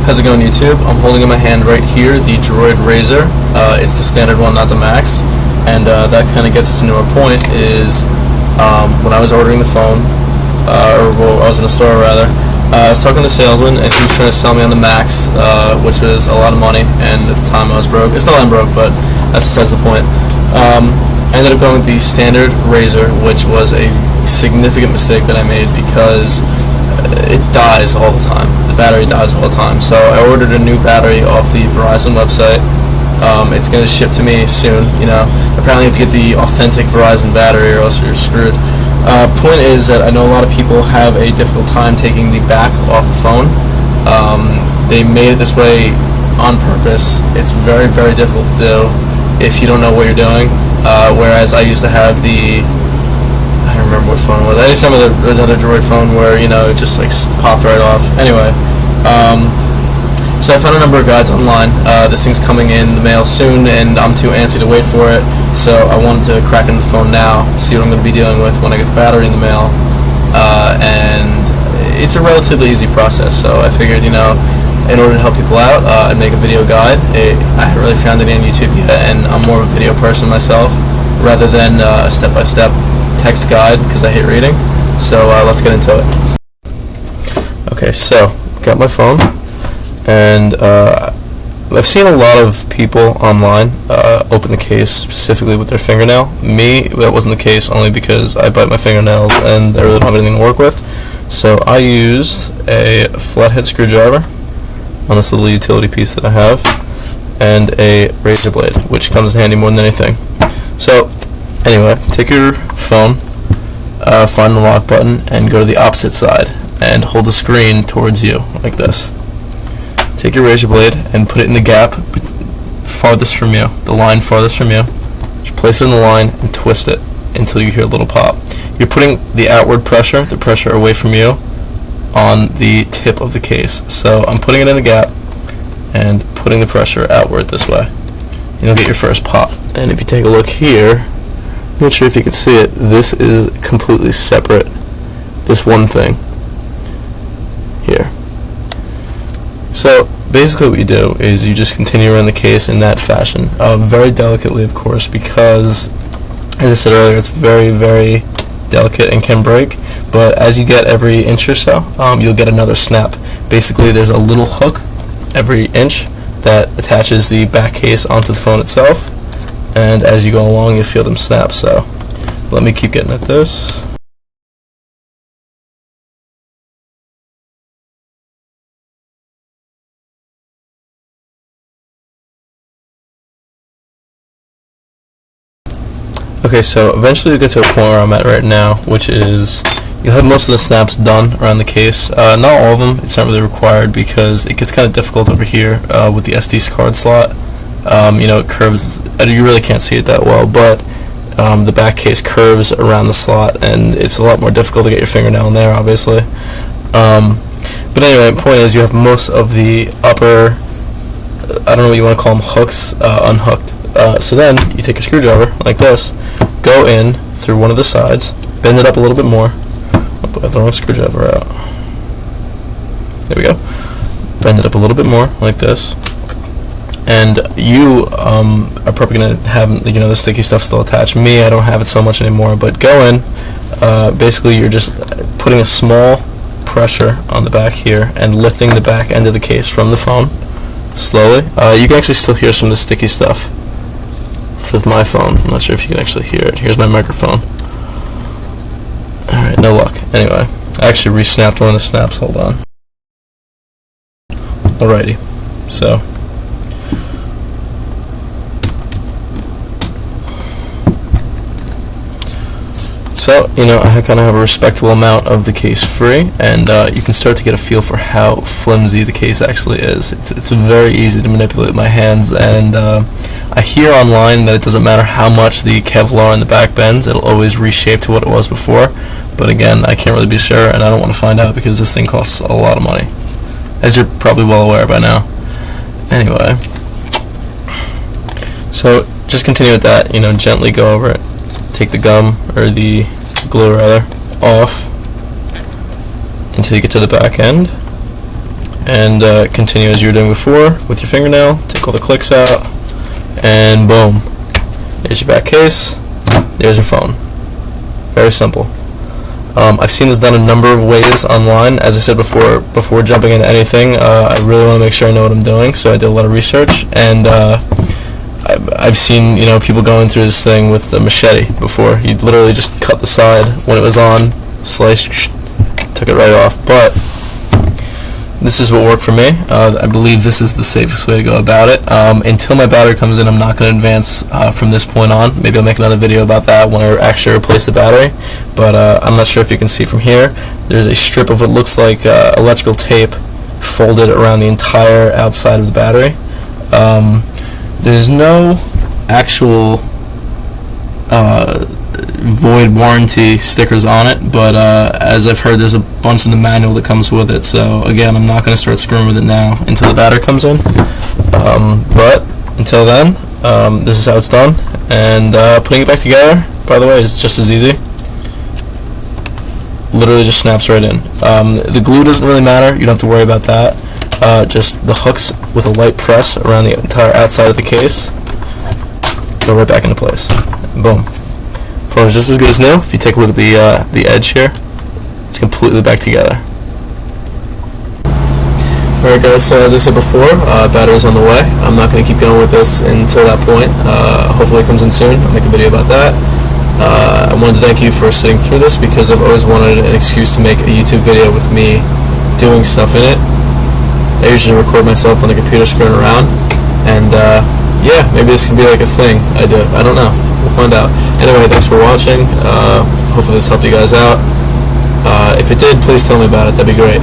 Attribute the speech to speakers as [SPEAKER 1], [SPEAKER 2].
[SPEAKER 1] How's it going, YouTube? I'm holding in my hand right here the Droid Razr. It's the standard one, not the Max. And that kind of gets us into our point is when I was ordering the phone, well, I was in a store rather, I was talking to the salesman and he was trying to sell me on the Max, which was a lot of money, and at the time I was broke. It's not that I'm broke, but that's besides the point. I ended up going with the standard Razr, which was a significant mistake that I made because it dies all the time. The battery dies all the time. So I ordered a new battery off the Verizon website. It's going to ship to me soon. You know, apparently you have to get the authentic Verizon battery or else you're screwed. Point is that I know a lot of people have a difficult time taking the back off the phone. They made it this way on purpose. It's very, very difficult to do if you don't know what you're doing. Whereas I used to have the, I don't remember what phone it was. I used to have another Droid phone where, you know, it just like popped right off. Anyway, so I found a number of guides online. This thing's coming in the mail soon, and I'm too antsy to wait for it. So I wanted to crack into the phone now, see what I'm going to be dealing with when I get the battery in the mail. And it's a relatively easy process. So I figured, you know, in order to help people out, I'd make a video guide. I haven't really found any on YouTube yet, and I'm more of a video person myself, rather than a step-by-step text guide because I hate reading. So let's get into it. Okay, so got my phone, and I've seen a lot of people online open the case specifically with their fingernail. Me, that wasn't the case, only because I bite my fingernails and I really don't have anything to work with. So I used a flathead screwdriver on this little utility piece that I have, and a razor blade, which comes in handy more than anything. So anyway, take your phone, find the lock button, and go to the opposite side and hold the screen towards you like this. Take your razor blade and put it in the gap farthest from you, the line farthest from you. Just place it in the line and twist it until you hear a little pop. You're putting the outward pressure, the pressure away from you, on the tip of the case. So I'm putting it in the gap and putting the pressure outward this way. You'll get your first pop. And if you take a look here, I'm not sure if you can see it, this is completely separate, this one thing here. So basically what you do is you just continue around the case in that fashion, very delicately of course, because as I said earlier, it's very, very delicate and can break, but as you get every inch or so, you'll get another snap. Basically there's a little hook every inch that attaches the back case onto the phone itself, and as you go along you'll feel them snap. So let me keep getting at this. Okay, so eventually you'll get to a point where I'm at right now, which is you'll have most of the snaps done around the case. Not all of them, it's not really required because it gets kind of difficult over here with the SD card slot. You know, it curves, you really can't see it that well, but the back case curves around the slot, and it's a lot more difficult to get your fingernail in there, obviously. But anyway, the point is you have most of the upper, I don't know what you want to call them, hooks, unhooked. So then you take your screwdriver like this, go in through one of the sides, bend it up a little bit more. Oh, I have the wrong screwdriver out. There we go. Bend it up a little bit more like this, and you are probably going to have, you know, the sticky stuff still attached. Me, I don't have it so much anymore, but go in. Basically you're just putting a small pressure on the back here and lifting the back end of the case from the phone slowly. You can actually still hear some of the sticky stuff with my phone. I'm not sure if you can actually hear it. Here's my microphone. Alright, no luck. Anyway, I actually re-snapped one of the snaps. Hold on. Alrighty. So, you know, I kind of have a respectable amount of the case free, and you can start to get a feel for how flimsy the case actually is. It's very easy to manipulate with my hands, and I hear online that it doesn't matter how much the Kevlar in the back bends, it'll always reshape to what it was before. But again, I can't really be sure, and I don't want to find out because this thing costs a lot of money, as you're probably well aware by now. Anyway, so just continue with that, you know, gently go over it. Take the gum, or the glue rather, off until you get to the back end, and continue as you were doing before with your fingernail. Take all the clicks out, and boom, there's your back case, there's your phone. Very simple. I've seen this done a number of ways online. As I said before jumping into anything, I really want to make sure I know what I'm doing, so I did a lot of research, and I've seen people going through this thing with a machete before. You'd literally just cut the side when it was on, slice, took it right off. But this is what worked for me. I believe this is the safest way to go about it. Until my battery comes in, I'm not going to advance from this point on. Maybe I'll make another video about that when I actually replace the battery. But I'm not sure if you can see from here. There's a strip of what looks like electrical tape folded around the entire outside of the battery. There's no actual void warranty stickers on it, but as I've heard, there's a bunch in the manual that comes with it. So again, I'm not going to start screwing with it now until the battery comes in. But until then, this is how it's done, and putting it back together, by the way, is just as easy. Literally just snaps right in. The glue doesn't really matter, you don't have to worry about that. Just the hooks with a light press around the entire outside of the case go right back into place. Boom. Phone is just as good as new. If you take a look at the edge here, it's completely back together. Alright guys, so as I said before, battery's on the way. I'm not going to keep going with this until that point. Hopefully it comes in soon. I'll make a video about that. I wanted to thank you for sitting through this, because I've always wanted an excuse to make a YouTube video with me doing stuff in it. I usually record myself on the computer screwing around, and yeah, maybe this can be like a thing I do. I don't know. We'll find out. Anyway, thanks for watching. Hopefully this helped you guys out. If it did, please tell me about it. That'd be great.